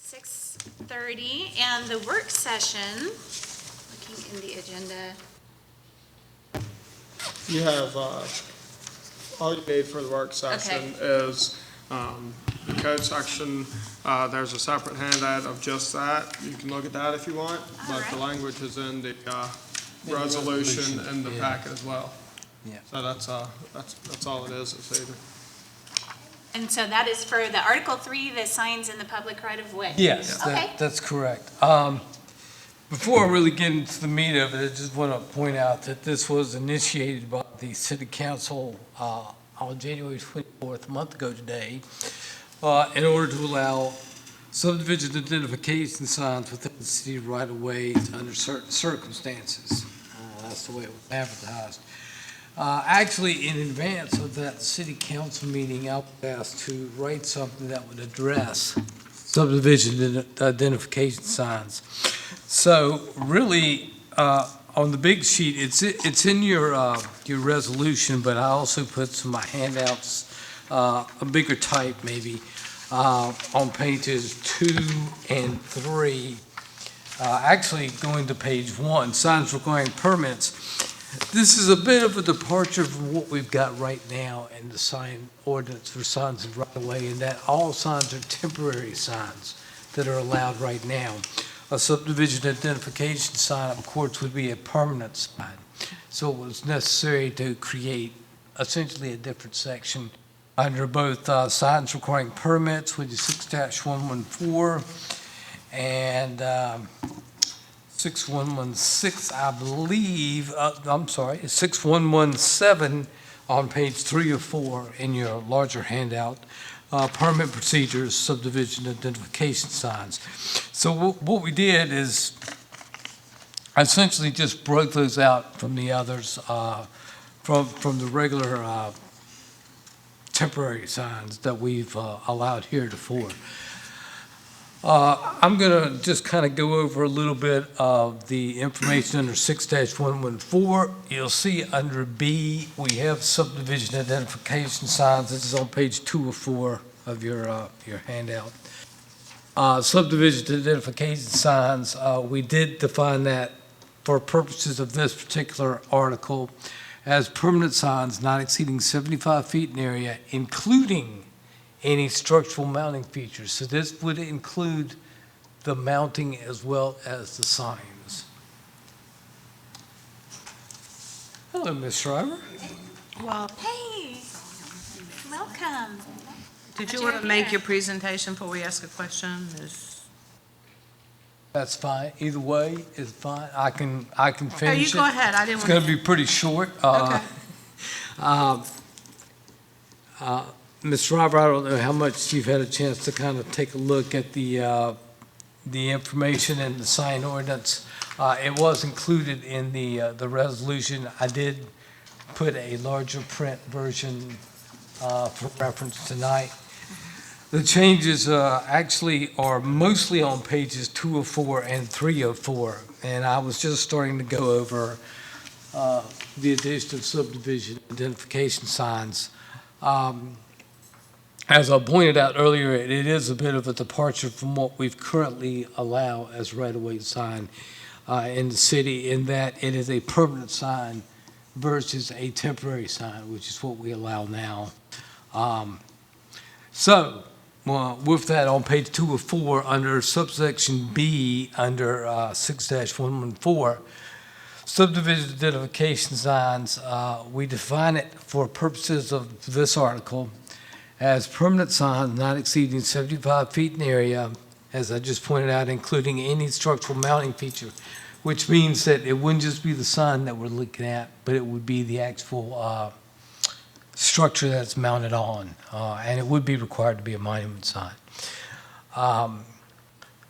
6:30, and the work session, looking in the agenda. You have, all you need for the work session is the code section. There's a separate handout of just that. You can look at that if you want, but the language is in the resolution in the packet as well. Yeah. So that's all it is this evening. And so that is for the Article 3, the signs in the public right-of-way? Yes, Okay. that's correct. Before I really get into the meat of it, I just want to point out that this was initiated by the City Council on January 24th, a month ago today, in order to allow subdivision identification signs within the city right-of-way under certain circumstances. That's the way it was advertised. Actually, in advance of that city council meeting, I was asked to write something that would address subdivision identification signs. So really, on the big sheet, it's in your resolution, but I also put some of my handouts, a bigger type maybe, on pages 2 and 3. Actually, going to page 1, signs requiring permits. This is a bit of a departure from what we've got right now in the sign ordinance for signs and right-of-way, in that all signs are temporary signs that are allowed right now. A subdivision identification sign, of course, would be a permanent sign. So it was necessary to create essentially a different section under both signs requiring permits, which is 6-114, and 6116, I believe, 6117 on page 3 or 4 in your larger handout, permit procedures, subdivision identification signs. So what we did is essentially just broke those out from the others, from the regular temporary signs that we've allowed heretofore. I'm going to just kind of go over a little bit of the information under 6-114. You'll see under B, we have subdivision identification signs. This is on page 2 or 4 of your handout. Subdivision identification signs, we did define that for purposes of this particular article as permanent signs not exceeding 75 feet in area, including any structural mounting features. So this would include the mounting as well as the signs. Hello, Ms. Shriver. Well, Hey, welcome. did you Glad want you're to make here. your presentation before we ask a question? That's fine. Either way is fine. I can Oh, finish you go it. ahead. I didn't It's going want to be pretty short. Okay. Ms. Shriver, I don't know how much you've had a chance to kind of take a look at the information in the sign ordinance. It was included in the resolution. I did put a larger print version for reference tonight. The changes actually are mostly on pages 204 and 304, and I was just starting to go over the addition of subdivision identification signs. As I pointed out earlier, it is a bit of a departure from what we've currently allow as right-of-way sign in the city, in that it is a permanent sign versus a temporary sign, which is what we allow now. With that, on page 2 of 4, under subsection B, under 6-114, subdivision identification signs, we define it for purposes of this article as permanent signs not exceeding 75 feet in area, as I just pointed out, including any structural mounting feature, which means that it wouldn't just be the sign that we're looking at, but it would be the actual structure that's mounted on, and it would be required to be a monument sign.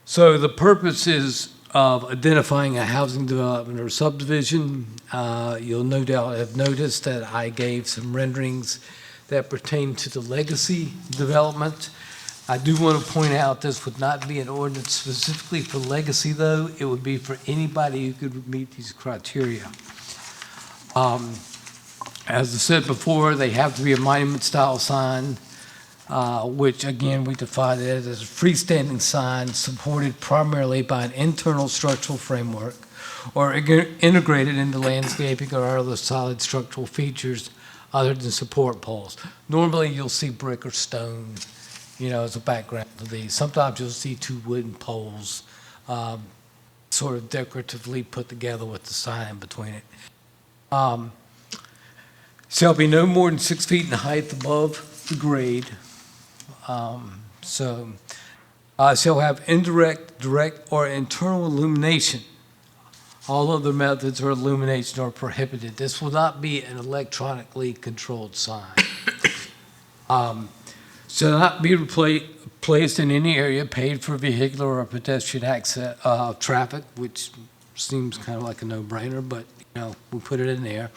So the purpose is of identifying a housing development or subdivision. You'll no doubt have noticed that I gave some renderings that pertain to the legacy development. I do want to point out this would not be an ordinance specifically for legacy, though. It would be for anybody who could meet these criteria. As I said before, they have to be a monument-style sign. which again, we define it as a freestanding sign supported primarily by an internal structural framework or integrated into landscaping or other solid structural features other than support poles. Normally, you'll see brick or stone, as a background to these. Sometimes you'll see two wooden poles, sort of decoratively put together with the sign in between it. Shall be no more than 6 feet in height above the grade. Shall have indirect, direct, or internal illumination. All other methods of illumination are prohibited. This will not be an electronically controlled sign. Shall not be placed in any area paid for vehicular or pedestrian access, traffic, which seems kind of like a no-brainer, but, we put it in there.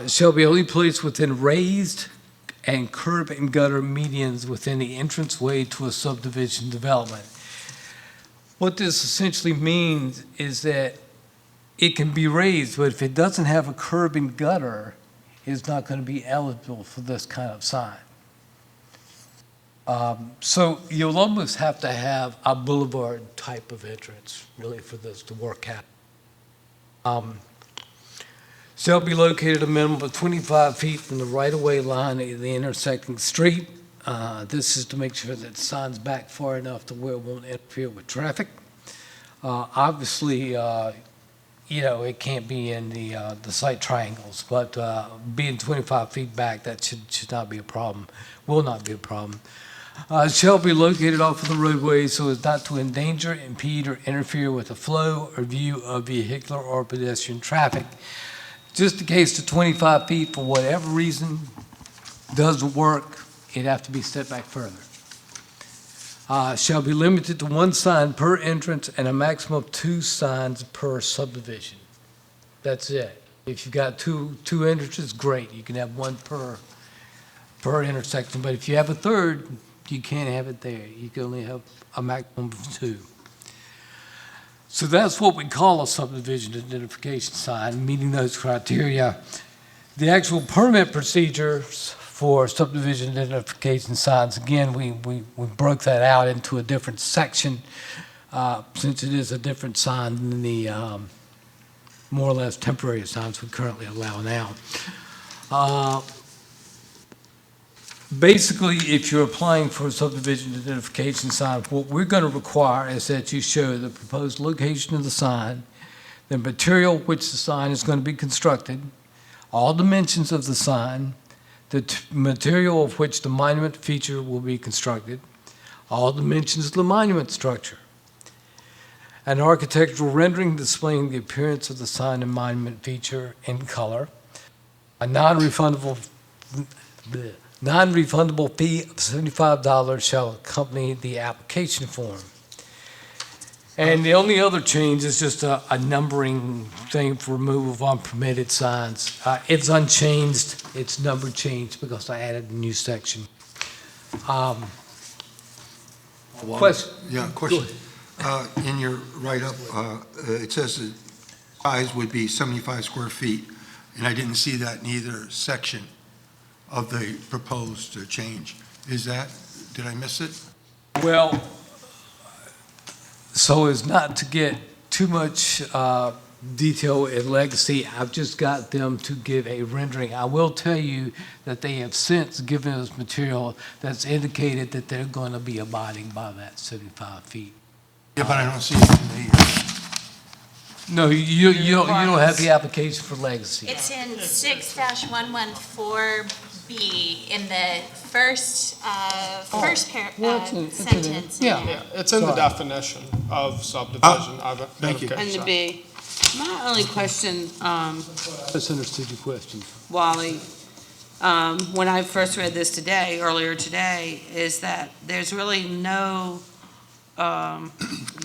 Shall be only placed within raised and curb and gutter medians within the entranceway to a subdivision development. What this essentially means is that it can be raised, but if it doesn't have a curb and gutter, it's not going to be eligible for this kind of sign. So you'll almost have to have a boulevard type of entrance, really, for this to work out. Shall be located a minimum of 25 feet from the right-of-way line of the intersecting street. This is to make sure that the sign's back far enough to where it won't interfere with traffic. Obviously, it can't be in the site triangles, but being 25 feet back, that should not be a problem, will not be a problem. Shall be located off of the roadway so as not to endanger, impede, or interfere with the flow or view of vehicular or pedestrian traffic. Just in case the 25 feet, for whatever reason, doesn't work, it'd have to be set back further. Shall be limited to one sign per entrance and a maximum of 2 signs per subdivision. That's it. If you've got two entrances, great. You can have one per intersection. But if you have a third, you can't have it there. You can only have a maximum of 2. So that's what we call a subdivision identification sign, meeting those criteria. The actual permit procedures for subdivision identification signs, again, we broke that out into a different section since it is a different sign than the more or less temporary signs we currently allow now. Basically, if you're applying for a subdivision identification sign, what we're going to require is that you show the proposed location of the sign, the material which the sign is going to be constructed, all dimensions of the sign, the material of which the monument feature will be constructed, all dimensions of the monument structure, an architectural rendering displaying the appearance of the sign and monument feature in color, a non-refundable fee of $75 shall accompany the application form. And the only other change is just a numbering thing for removal of unpermitted signs. It's unchanged, it's number changed because I added a new section. Question? Yeah, question. In your write-up, it says the size would be 75 square feet, and I didn't see that in either section of the proposed change. Did I miss it? Well, so as not to get too much detail in legacy, I've just got them to give a rendering. I will tell you that they have since given us material that's indicated that they're going to be abiding by that 75 feet. Yeah, but I don't see it in the, No, you don't have the application for legacy. It's in 6-114B in the first sentence. Yeah, it's in the Sorry. definition of subdivision. thank you. And the B. My only question, Misunderstood your question. Wally, when I first read this earlier today, is that there's really no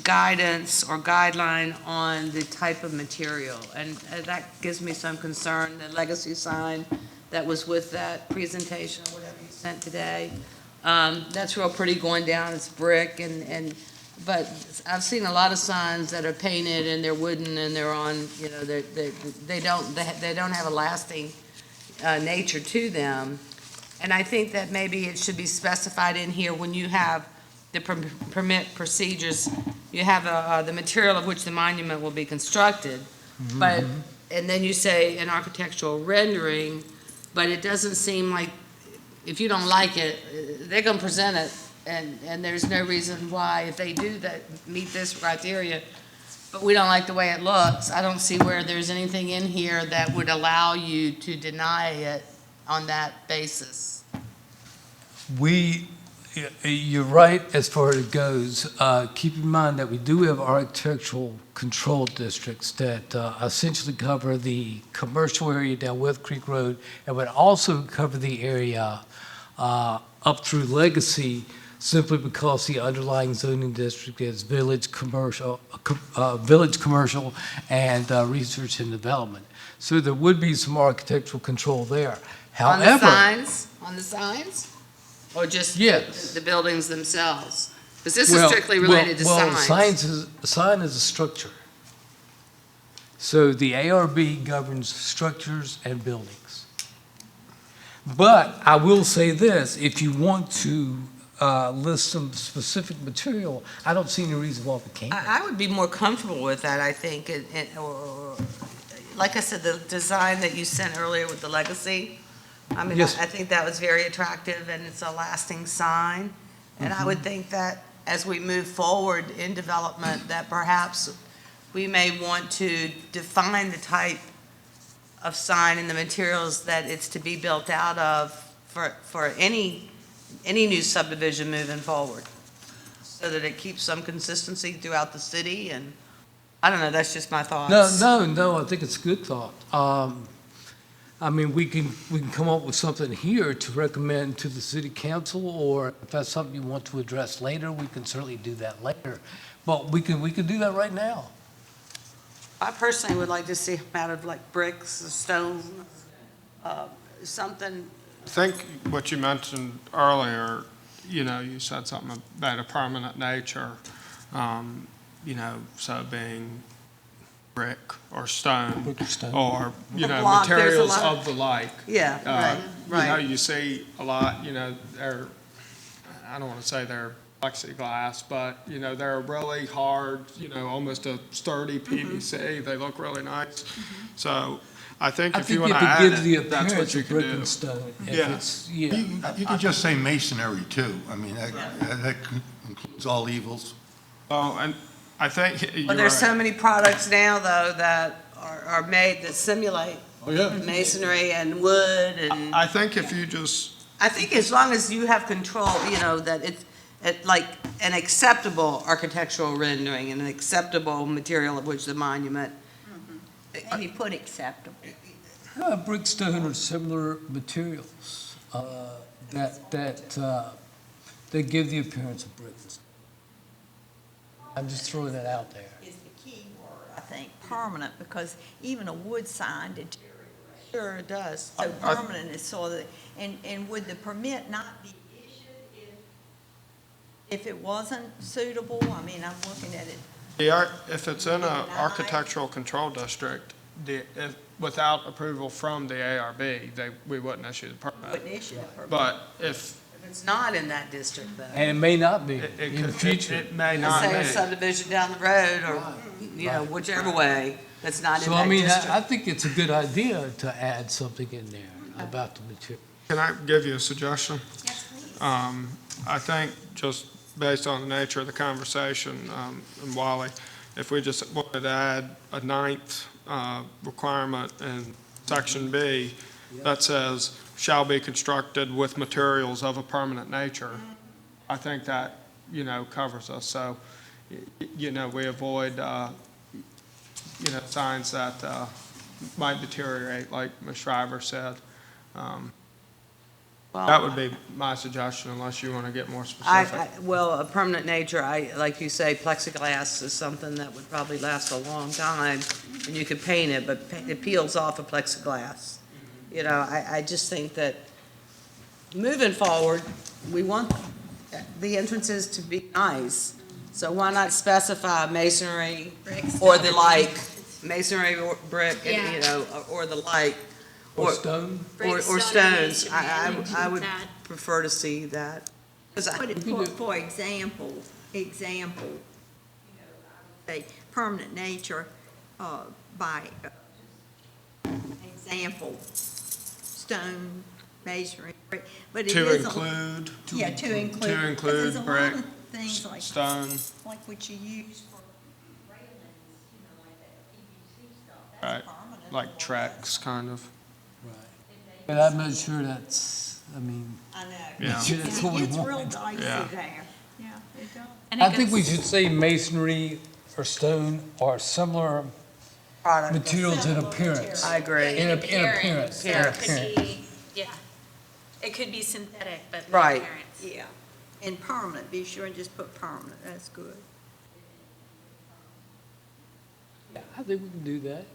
guidance or guideline on the type of material. And that gives me some concern. The legacy sign that was with that presentation, or whatever you sent today, that's real pretty going down. It's brick but I've seen a lot of signs that are painted and they're wooden and they're on, they don't have a lasting nature to them. And I think that maybe it should be specified in here when you have the permit procedures, you have the material of which the monument will be constructed, but, and then you say an architectural rendering, but it doesn't seem like, if you don't like it, they're gonna present it, and there's no reason why, if they do that, meet this criteria, but we don't like the way it looks, I don't see where there's anything in here that would allow you to deny it on that basis. You're right as far as it goes. Keep in mind that we do have architectural control districts that essentially cover the commercial area down West Creek Road and would also cover the area up through Legacy, simply because the underlying zoning district is village commercial and research and development. So there would be some architectural control there. However, On the signs? Or just Yes. the buildings themselves? Because this is strictly related to signs. A sign is a structure. So the ARB governs structures and buildings. But I will say this, if you want to list some specific material, I don't see any reason why we can't. I would be more comfortable with that, I think, or, like I said, the design that you sent earlier with the legacy, I mean, Yes. I think that was very attractive, and it's a lasting sign. And I would think that as we move forward in development, that perhaps we may want to define the type of sign and the materials that it's to be built out of for any new subdivision moving forward, so that it keeps some consistency throughout the city. And I don't know, that's just my thoughts. No, I think it's a good thought. I mean, we can come up with something here to recommend to the city council, or if that's something you want to address later, we can certainly do that later. But we can do that right now. I personally would like to see them out of like bricks, stone, something. I think what you mentioned earlier, you said something about a permanent nature, so being brick or stone, Brick or stone. or, block, there's a materials lot of the like. Yeah, right. You see a lot, they're, I don't want to say they're plexiglass, but, they're really hard, almost a sturdy PVC. They look really nice. So I think if you want to add it, that's what you can brick do. and stone. If Yeah. it's- You could just say masonry too. I mean, that includes all evils. Well, and I think you're But there's so right. many products now, though, that are made that simulate Oh, yeah. masonry and wood, and I think if you just, I think as long as you have control, that it's like an acceptable architectural rendering and an acceptable material of which the monument. And you put acceptable. Brick, stone, or similar materials that give the appearance of brick and stone. I'm just throwing that out there. Is the key word, I think, permanent, because even a wood sign deteriorates. Sure, it does. So permanent is sort of, and would the permit not be issued if it wasn't suitable? I mean, I'm looking at it. if it's in an architectural control district, without approval from the ARB, we wouldn't issue the permit. Wouldn't issue a permit. But if If it's not in that district, though. And it may not be it in the could, future. it may not Say a be. subdivision down the road, or, whichever way, that's not in So, that I mean, district. I think it's a good idea to add something in there about the material. Can I give you a suggestion? Yes, please. I think just based on the nature of the conversation, and Wally, if we just wanted to add a ninth requirement in section B that says, shall be constructed with materials of a permanent nature, I think that, covers us. So, we avoid, signs that might deteriorate, like Ms. Shriver said. That would be my suggestion, unless you want to get more specific. Well, a permanent nature, like you say, plexiglass is something that would probably last a long time, and you could paint it, but it peels off of plexiglass. I just think that moving forward, we want the entrances to be nice. So why not specify masonry or the like, masonry or brick, Yeah. or the like, Or stone? Or Brick, stone, stones. masonry, I and would keep that. prefer to see that. 'Cause I- But for example, you know, I would say permanent nature, by example, stone, masonry, brick, but it To is include, Yeah, to include. to 'cause include there's a lot brick, of things like stone, what you use for railings, you know, like that PVC stuff, that's Right, permanent. like Trex, kind of. But I'm not sure that's, I mean, I know. Yeah. Sure, that's what we It gets want. real dicey Yeah. there. Yeah, it does. And it I think we goes- should say masonry or stone or similar Product. materials in Similar appearance. I agree. In appearance. So it could be, yeah, it could be synthetic, but in Right. appearance. Yeah, and permanent, be sure and just put permanent, that's good. Yeah, I think we can do that.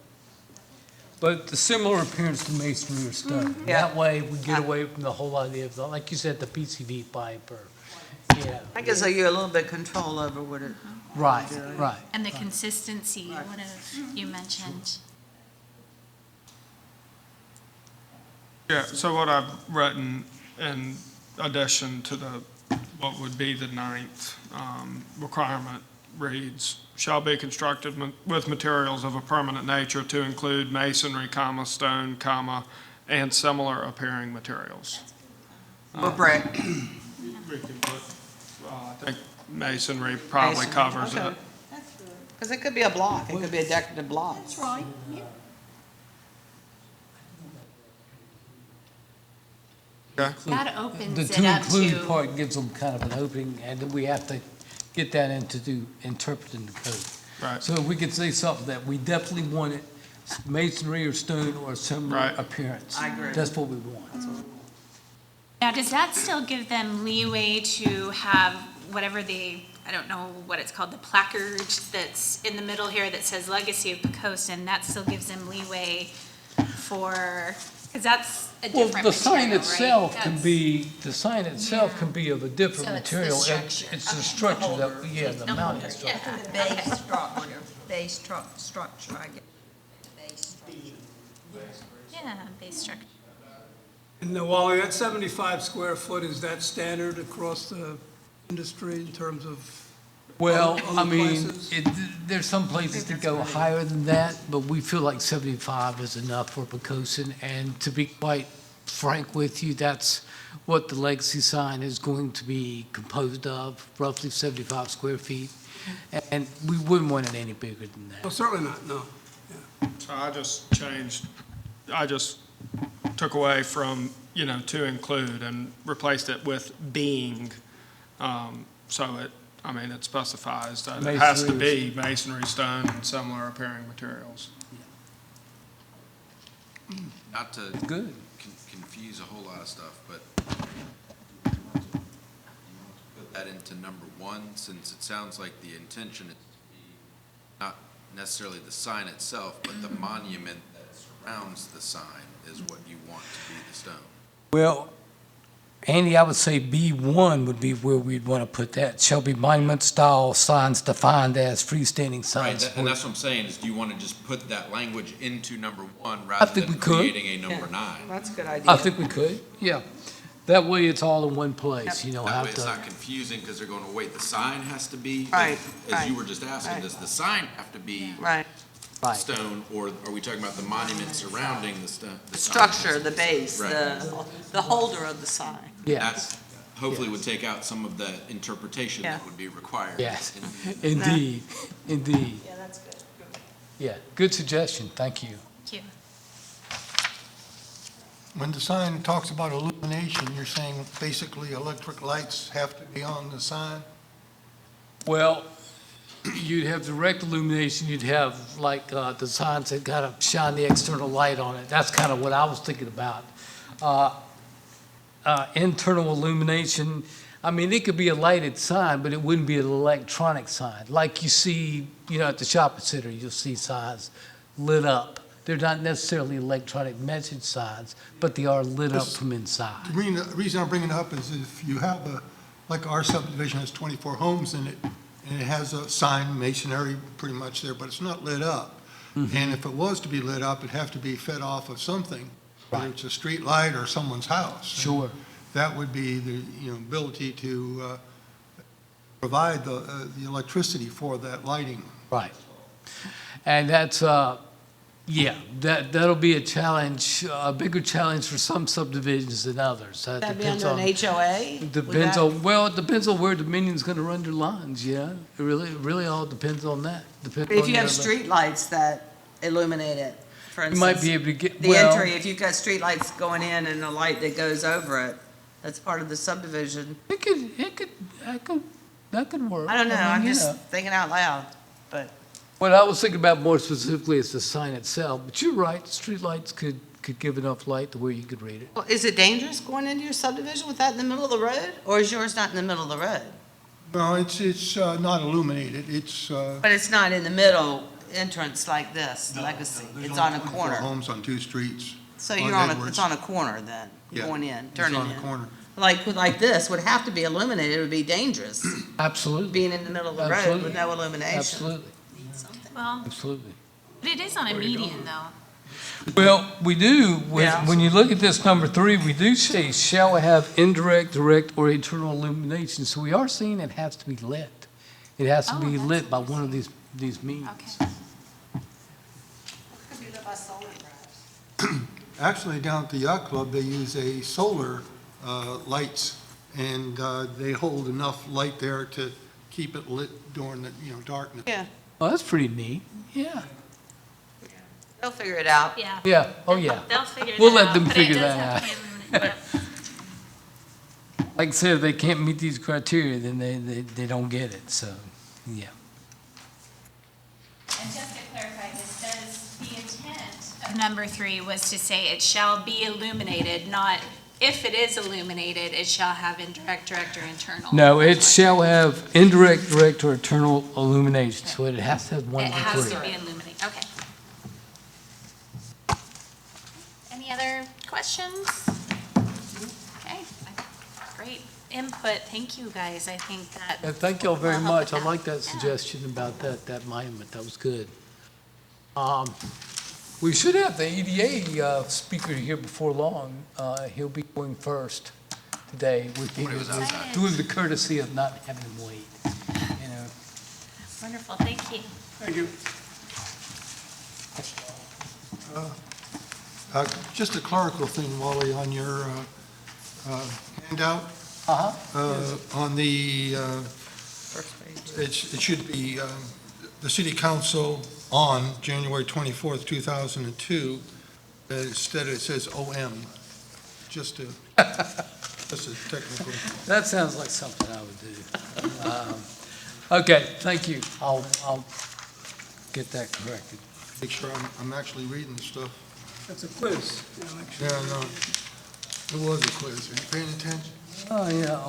But the similar appearance to masonry or stone. Yeah. That way, we get away from the whole idea of, like you said, the PCV pipe or, you know. I guess you a little bit control over what it. Right, right. And the consistency, what have you mentioned? Yeah, so what I've written in addition to what would be the ninth requirement reads, shall be constructed with materials of a permanent nature to include masonry, comma, stone, comma, and similar appearing materials. Or brick. We can put, I think masonry probably Masonry, covers okay. it. That's good. Because it could be a block, it could be a decorative block. That's right, yeah. Okay, That The opens it to up include to, part gives them kind of an opening, and then we have to get that into interpreting the code. right. So we could say something that we definitely want it masonry or stone or similar Right. appearance. I agree. That's what we want. now, does that still give them leeway to have whatever I don't know what it's called, the placard that's in the middle here that says Legacy of Poquoson, that still gives them leeway for, because that's a Well, different the sign material, right? itself can That's- be, the sign itself can be of a different So it's the material. structure. It's the Okay. structure that, yeah, the The mounting holder, structure. yeah. The base structure, I guess. Base structure. Yeah, base structure. And Wally, that 75 square foot, is that standard across the industry in terms of, Well, Other I mean, places? there's some places that go higher than that, but we feel like 75 is enough for Poquoson. And to be quite frank with you, that's what the legacy sign is going to be composed of, roughly 75 square feet. And we wouldn't want it any bigger than well, that. certainly not, no. So I just took away from, to include and replaced it with being, so it specifies that it has to be masonry, stone, and similar appearing materials. Not to Good. confuse a whole lot of stuff, but you want to put that into number one, since it sounds like the intention is to be not necessarily the sign itself, but the monument that surrounds the sign is what you want to be the stone. Well, Andy, I would say B1 would be where we'd want to put that. Shall be monument-style signs defined as freestanding signs. Right, and that's what I'm saying, is do you want to just put that language into number one I rather think than we could. creating a number nine? That's a good idea. I think we could, yeah. That way it's all in one place, you know, That way have it's to. not confusing, because they're going, to wait, the sign has to be? Right, As you right, were just asking, right. does the sign have to be Right, Right. stone, or are we talking about the monument surrounding the stone? the structure, the base, Right. the holder of the sign. Yeah, That hopefully would take out some of the interpretation Yeah. that would be required. yes, in- indeed, indeed. Yeah, that's good. Yeah, good suggestion, thank you. Thank you. When the sign talks about illumination, you're saying basically electric lights have to be on the sign? Well, you'd have direct illumination, you'd have like the signs that kind of shine the external light on it. That's kind of what I was thinking about. Internal illumination, I mean, it could be a lighted sign, but it wouldn't be an electronic sign. Like you see, at the shopping center, you'll see signs lit up. They're not necessarily electronic message signs, but they are lit up from inside. The reason I'm bringing it up is if you have like our subdivision has 24 homes in it, and it has a sign, masonry pretty much there, but it's not lit up. And if it was to be lit up, it'd have to be fed off of something. whether it's a street light or someone's house. Sure. That would be the, ability to provide the electricity for that lighting. Right. And that's, that'll be a challenge, a bigger challenge for some subdivisions than others. That That'd be depends under on. an HOA? Would Depends that- on, well, it depends on where Dominion's gonna run their lines, yeah. It really all depends on that. Depends If on you have their- streetlights that illuminate it, for You instance. might be able to get, The well, entry, if you've got streetlights going in and a light that goes over it, that's part of the subdivision. that could work. I don't know, I'm mean, just thinking out loud, but. What I was thinking about more specifically is the sign itself, but you're right, streetlights could give enough light to where you could read it. Well, is it dangerous going into your subdivision with that in the middle of the road, or is yours not in the middle of the road? No, it's not illuminated. It's. But it's not in the middle entrance like this, Legacy, it's on a corner. Homes on two streets. So on you're on Edwards. it's on a corner then, Yeah, going in, It's turning on in. a corner. Like this would have to be illuminated, it would be dangerous, Absolutely, being in the middle of the road Absolutely. with no illumination. absolutely, Well, absolutely. but it is on a median, though. Well, we do, Yeah. when you look at this number 3, we do say shall have indirect, direct, or internal illumination. So we are saying it has to be lit. It has to Oh, be that's lit by one of these means. Okay. Actually, down at the yacht club, they use a solar lights, and they hold enough light there to keep it lit during the, darkness. Yeah, Oh, that's pretty neat. Yeah. they'll figure it out. Yeah. Yeah, oh, yeah. They'll figure that out. We'll let them but it figure does that have to out. be illuminated, yeah. Like I said, if they can't meet these criteria, then they don't get it, so, yeah. And just to clarify, this says the intent of number 3 was to say it shall be illuminated, not if it is illuminated, it shall have indirect, direct, or internal. No, it shall have indirect, direct, or internal illumination, so it has to have one It of the has three. to be illuminated, okay. Any other questions? Okay, great input, thank you guys, I think that. And thank y'all very will help much. with I like that Yeah. suggestion about that monument. That was good. We should have the EDA speaker here before long. He'll be going first today. outside. Doing the courtesy of not having him wait, you know. Wonderful, thank you. Thank you. Just a clerical thing, Wally, on your handout. On the, First page. it should be the city council on January 24th, 2002. Instead, it says OM, just a technical. That sounds like something I would do. Okay, thank you. I'll get that corrected. Make sure I'm actually reading the stuff. That's a quiz, the election. Yeah, no, it was a quiz. Are you paying attention? Oh, yeah.